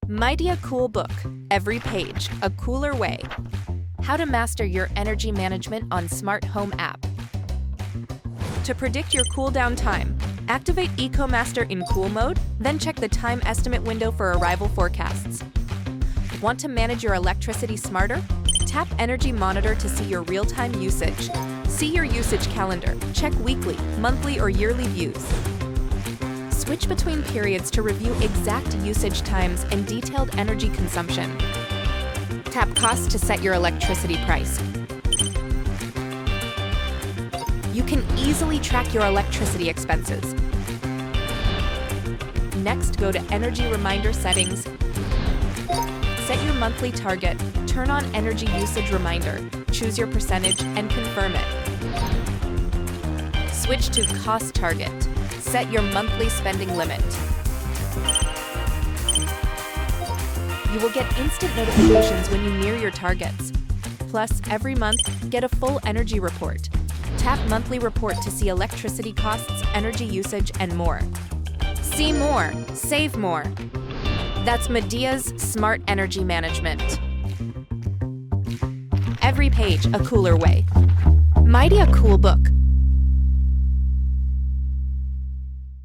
Midea Cool Book. Every page, a cooler way. How to master your energy management on Smart Home App. To predict your cool down time, activate EcoMaster in cool mode, then check the time estimate window for arrival forecasts. Want to manage your electricity smarter? Tap Energy Monitor to see your real-time usage. See your usage calendar. Check weekly, monthly, or yearly views. Switch between periods to review exact usage times and detailed energy consumption. Tap Cost to set your electricity price. You can easily track your electricity expenses. Next, go to Energy Reminder Settings. Set your monthly target, turn on Energy Usage Reminder, choose your percentage, and confirm it. Switch to Cost Target. Set your monthly spending limit. You will get instant notifications when you near your targets. Plus, every month, get a full energy report. Tap Monthly Report to see electricity costs, energy usage, and more. See more, save more. That's Midea's Smart Energy Management. Every page, a cooler way. Midea Cool Book.